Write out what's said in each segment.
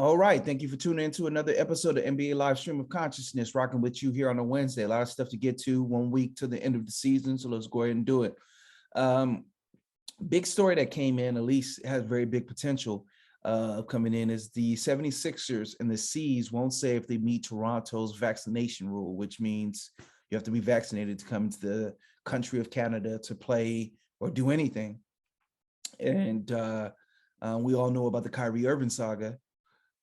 All right. Thank you for tuning in to another episode of NBA Live Stream of Consciousness, rocking with you here on a Wednesday. A lot of stuff to get to, 1 week to the end of the season. So let's go ahead and do it. Big story that came in, at least has very big potential coming in, is the 76ers and the C's won't say if they meet Toronto's vaccination rule, which means you have to be vaccinated to come to the country of Canada to play or do anything. And we all know about the Kyrie Irving saga.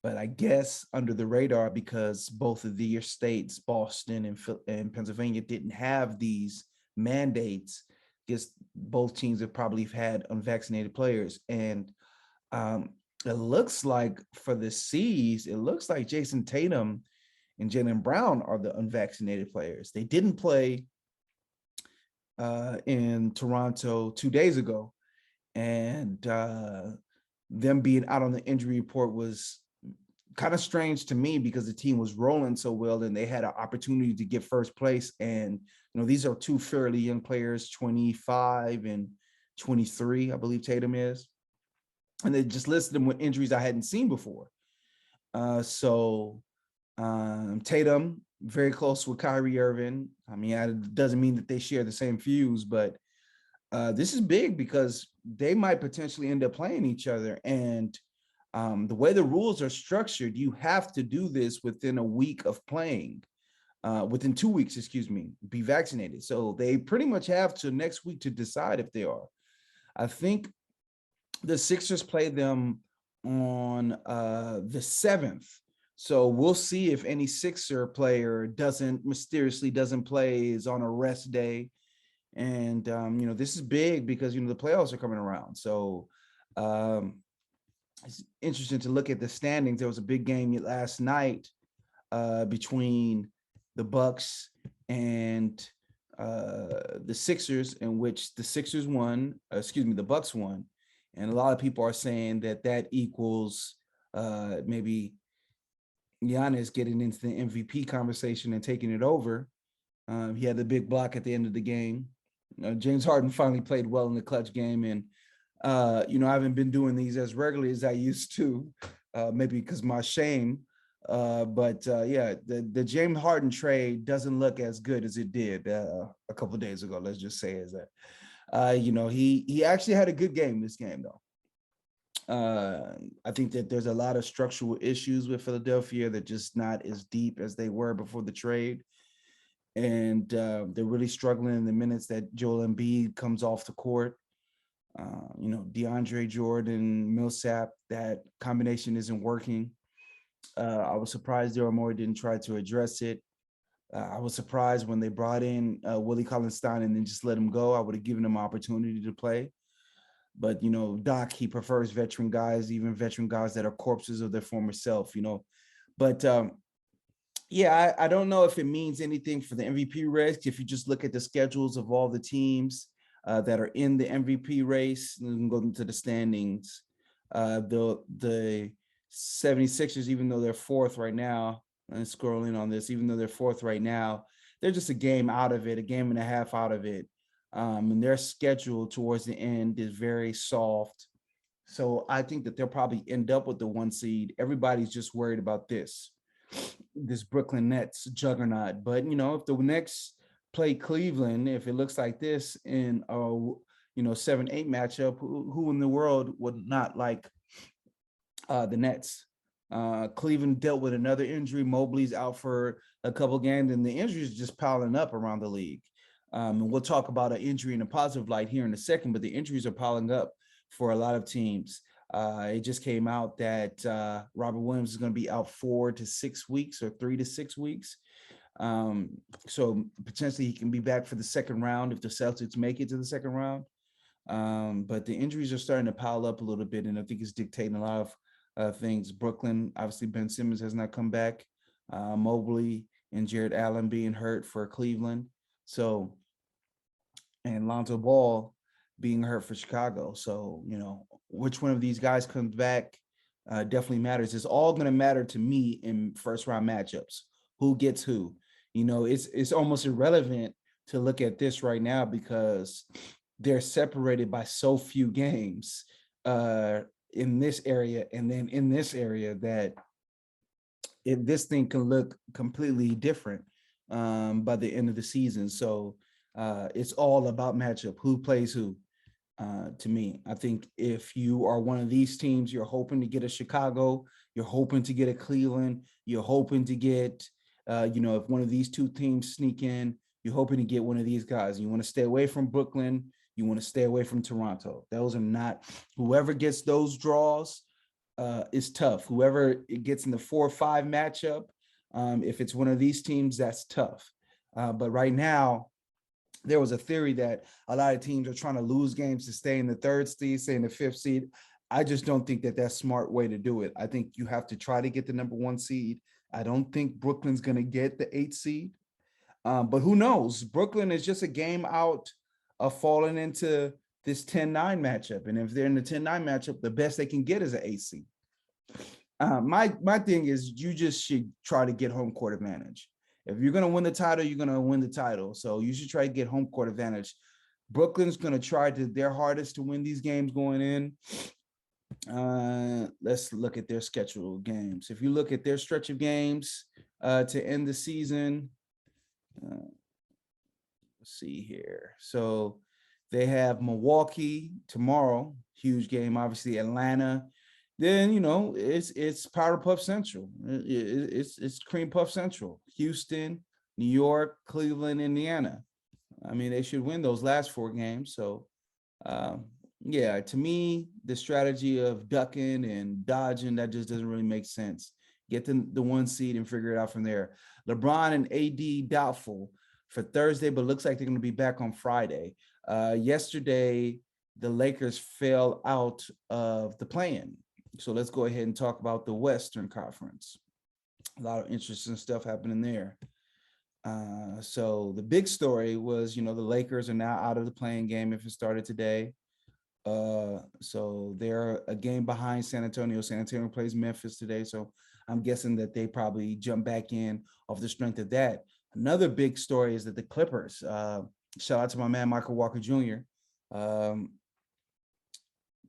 But I guess under the radar, because both of your states, Boston and Pennsylvania, didn't have these mandates, I guess both teams have probably had unvaccinated players. And it looks like for the C's, it looks like Jason Tatum and Jaylen Brown are the unvaccinated players. They didn't play in Toronto 2 days ago. And them being out on the injury report was kind of strange to me because the team was rolling so well and they had an opportunity to get first place. And, these are two fairly young players, 25 and 23, I believe Tatum is. And they just listed them with injuries I hadn't seen before. Tatum, very close with Kyrie Irving. I mean, it doesn't mean that they share the same fuse, but this is big because they might potentially end up playing each other. And the way the rules are structured, you have to do this within a week of playing, within 2 weeks, be vaccinated. So they pretty much have to next week to decide if they are. I think the Sixers play them on the 7th. So we'll see if any Sixer player mysteriously doesn't play, is on a rest day. And, this is big because, the playoffs are coming around. So, it's interesting to look at the standings. There was a big game last night between the Bucks and the Sixers, in which the Sixers won, the Bucks won. And a lot of people are saying that equals maybe Giannis getting into the MVP conversation and taking it over. He had the big block at the end of the game. James Harden finally played well in the clutch game, and I haven't been doing these as regularly as I used to, maybe because my shame. The James Harden trade doesn't look as good as it did a couple of days ago. Let's just say is that, he actually had a good game this game, though. I think that there's a lot of structural issues with Philadelphia that just not as deep as they were before the trade. And they're really struggling in the minutes that Joel Embiid comes off the court. DeAndre Jordan, Millsap, that combination isn't working. I was surprised Daryl Morey didn't try to address it. I was surprised when they brought in Willie Cauley-Stein and then just let him go. I would have given him an opportunity to play. But, Doc, he prefers veteran guys, even veteran guys that are corpses of their former self, But, I don't know if it means anything for the MVP race. If you just look at the schedules of all the teams that are in the MVP race, and go into the standings, the 76ers, even though they're fourth right now, and scrolling on this, even though they're fourth right now, they're just a game out of it, a game and a half out of it. And their schedule towards the end is very soft. So I think that they'll probably end up with the 1 seed. Everybody's just worried about this Brooklyn Nets juggernaut. But, if the Knicks play Cleveland, if it looks like this in a 7-8 matchup, who in the world would not like the Nets? Cleveland dealt with another injury. Mobley's out for a couple games, and the injuries just piling up around the league. And we'll talk about an injury in a positive light here in a second, but the injuries are piling up for a lot of teams. It just came out that Robert Williams is going to be out 4 to 6 weeks or 3 to 6 weeks. So potentially he can be back for the second round if the Celtics make it to the second round. But the injuries are starting to pile up a little bit, and I think it's dictating a lot of things. Brooklyn, obviously Ben Simmons has not come back. Mobley and Jared Allen being hurt for Cleveland. So, and Lonzo Ball being hurt for Chicago. So, which one of these guys comes back definitely matters. It's all going to matter to me in first round matchups. Who gets who? It's almost irrelevant to look at this right now because they're separated by so few games in this area and then in this area that this thing can look completely different by the end of the season. So it's all about matchup, who plays who. To me, I think if you are one of these teams, you're hoping to get a Chicago, you're hoping to get a Cleveland, you're hoping to get, if one of these two teams sneak in, you're hoping to get one of these guys. You want to stay away from Brooklyn. You want to stay away from Toronto. Those are not, whoever gets those draws is tough. Whoever it gets in the 4 or 5 matchup, if it's one of these teams, that's tough. But right now, there was a theory that a lot of teams are trying to lose games to stay in the 3rd seed, stay in the 5th seed. I just don't think that that's a smart way to do it. I think you have to try to get the number 1 seed. I don't think Brooklyn's going to get the 8th seed. But who knows? Brooklyn is just a game out of falling into this 10-9 matchup. And if they're in the 10-9 matchup, the best they can get is an 8th seed. My thing is you just should try to get home court advantage. If you're going to win the title, you're going to win the title. So you should try to get home court advantage. Brooklyn's going to try their hardest to win these games going in. Let's look at their scheduled games. If you look at their stretch of games to end the season, let's see here. So they have Milwaukee tomorrow, huge game, obviously Atlanta. Then, it's Powder Puff Central. It's Cream Puff Central. Houston, New York, Cleveland, Indiana. I mean, they should win those last 4 games. So, to me, the strategy of ducking and dodging, that just doesn't really make sense. Get the 1 seed and figure it out from there. LeBron and AD doubtful for Thursday, but looks like they're going to be back on Friday. Yesterday, the Lakers fell out of the play-in. So let's go ahead and talk about the Western Conference. A lot of interesting stuff happening there. So the big story was, the Lakers are now out of the play-in game if it started today. So they're a game behind San Antonio. San Antonio plays Memphis today. So I'm guessing that they probably jump back in off the strength of that. Another big story is that the Clippers, shout out to my man, Michael Walker Jr.,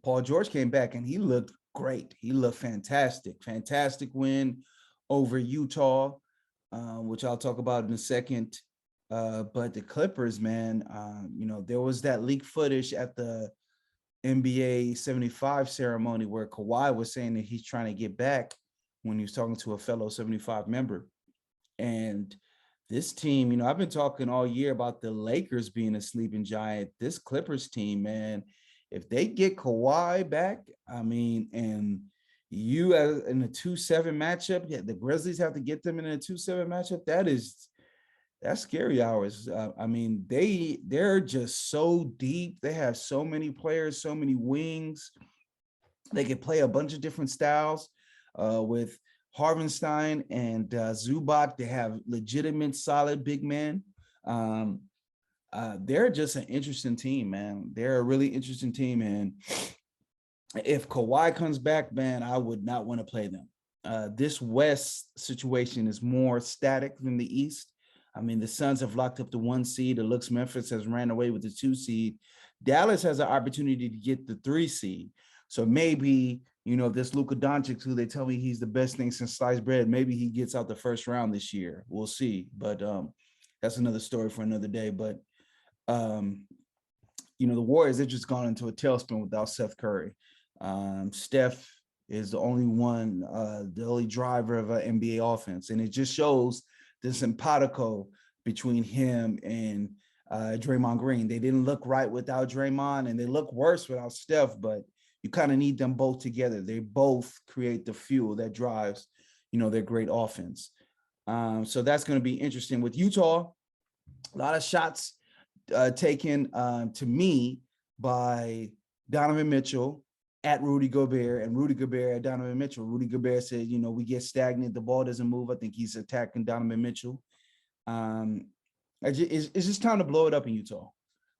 Paul George came back and he looked great. He looked fantastic. Fantastic win over Utah, which I'll talk about in a second. But the Clippers, man, there was that leaked footage at the NBA 75 ceremony where Kawhi was saying that he's trying to get back when he was talking to a fellow 75 member. And this team, I've been talking all year about the Lakers being a sleeping giant. This Clippers team, man, if they get Kawhi back, and you in a 2-7 matchup, the Grizzlies have to get them in a 2-7 matchup. That's scary hours. They're just so deep. They have so many players, so many wings. They can play a bunch of different styles with Harvenstein and Zubac. They have legitimate, solid big men. They're just an interesting team, man. They're a really interesting team. And if Kawhi comes back, man, I would not want to play them. This West situation is more static than the East. The Suns have locked up the 1 seed. It looks Memphis has ran away with the 2 seed. Dallas has an opportunity to get the 3 seed. So maybe, this Luka Doncic, who they tell me he's the best thing since sliced bread, maybe he gets out the first round this year. We'll see. But that's another story for another day. But the Warriors, they've just gone into a tailspin without Seth Curry. Steph is the only one, the only driver of an NBA offense. And it just shows the simpatico between him and Draymond Green. They didn't look right without Draymond, and they look worse without Steph, but you kind of need them both together. They both create the fuel that drives, their great offense. So that's going to be interesting. With Utah, a lot of shots taken to me by Donovan Mitchell at Rudy Gobert, and Rudy Gobert at Donovan Mitchell. Rudy Gobert said, we get stagnant. The ball doesn't move. I think he's attacking Donovan Mitchell. It's just time to blow it up in Utah.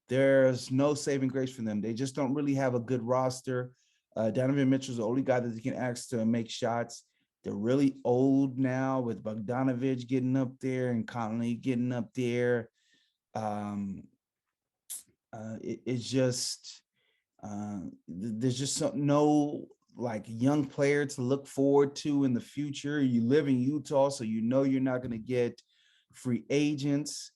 There's no saving grace for them. They just don't really have a good roster. Donovan Mitchell's the only guy that they can ask to make shots. They're really old now with Bogdanovich getting up there and Conley getting up there. It's just there's just no like young player to look forward to in the future. You live in Utah, so you know you're not going to get free agents.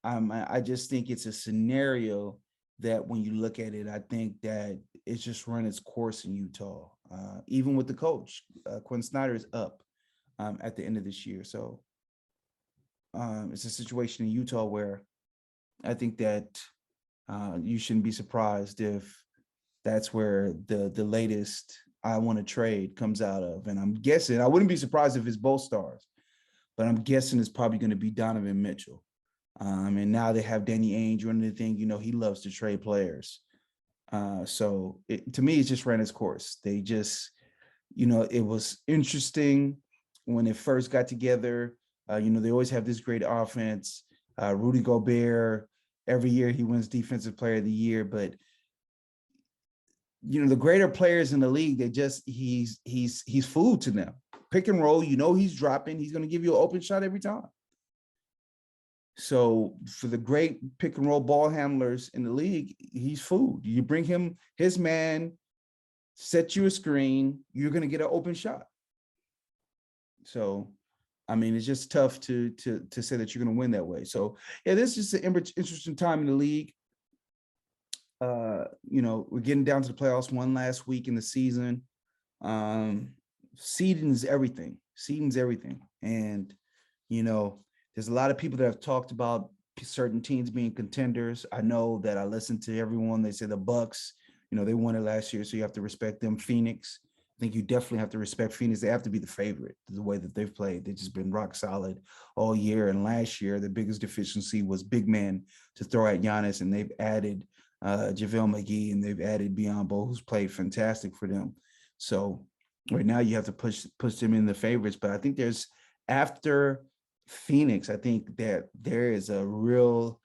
I just think it's a scenario that when you look at it, I think that it's just run its course in Utah. Even with the coach, Quinn Snyder is up at the end of this year. So it's a situation in Utah where I think that you shouldn't be surprised if that's where the latest I want to trade comes out of. And I'm guessing, I wouldn't be surprised if it's both stars, but I'm guessing it's probably going to be Donovan Mitchell. And now they have Danny Ainge running the thing. You know, he loves to trade players. So to me, it just ran its course. They just, you know, it was interesting when it first got together. You know, they always have this great offense. Rudy Gobert, every year he wins Defensive Player of the Year, but you know, the greater players in the league, they just he's food to them. Pick and roll, you know, he's dropping. He's going to give you an open shot every time. So for the great pick and roll ball handlers in the league, he's food. You bring him his man, set you a screen, you're going to get an open shot. So, I mean, it's just tough to say that you're going to win that way. So, yeah, this is just an interesting time in the league. You know, we're getting down to the playoffs, one last week in the season. Seeding is everything. Seeding's everything. And, you know, there's a lot of people that have talked about certain teams being contenders. I know that I listen to everyone. They say the Bucks, you know, they won it last year, so you have to respect them. Phoenix, I think you definitely have to respect Phoenix. They have to be the favorite, the way that they've played. They've just been rock solid all year. And last year, the biggest deficiency was big men to throw at Giannis, and they've added JaVale McGee, and they've added Biyombo, who's played fantastic for them. So right now you have to push them in the favorites. But I think there's, after Phoenix, I think that there is a real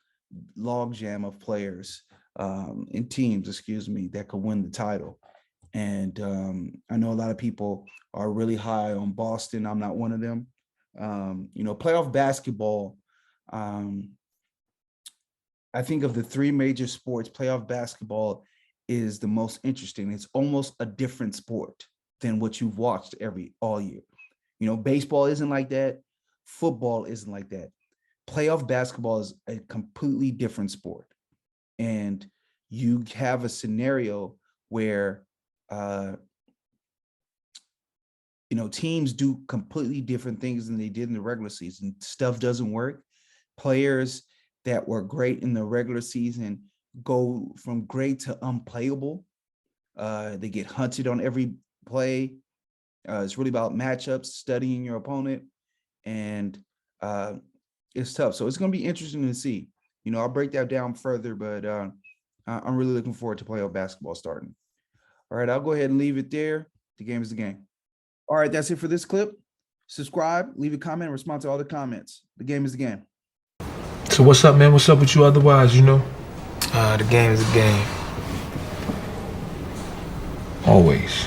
logjam of players in teams, that could win the title. And I know a lot of people are really high on Boston. I'm not one of them. You know, playoff basketball, I think of the three major sports, playoff basketball is the most interesting. It's almost a different sport than what you've watched all year. You know, baseball isn't like that. Football isn't like that. Playoff basketball is a completely different sport. And you have a scenario where, you know, teams do completely different things than they did in the regular season. Stuff doesn't work. Players that were great in the regular season go from great to unplayable. They get hunted on every play. It's really about matchups, studying your opponent, and it's tough. So it's going to be interesting to see. You know, I'll break that down further, but I'm really looking forward to playoff basketball starting. All right, I'll go ahead and leave it there. The game is the game. All right, that's it for this clip. Subscribe, leave a comment, and respond to all the comments. The game is the game. So what's up, man? What's up with you otherwise, you know? The game is a game. Always.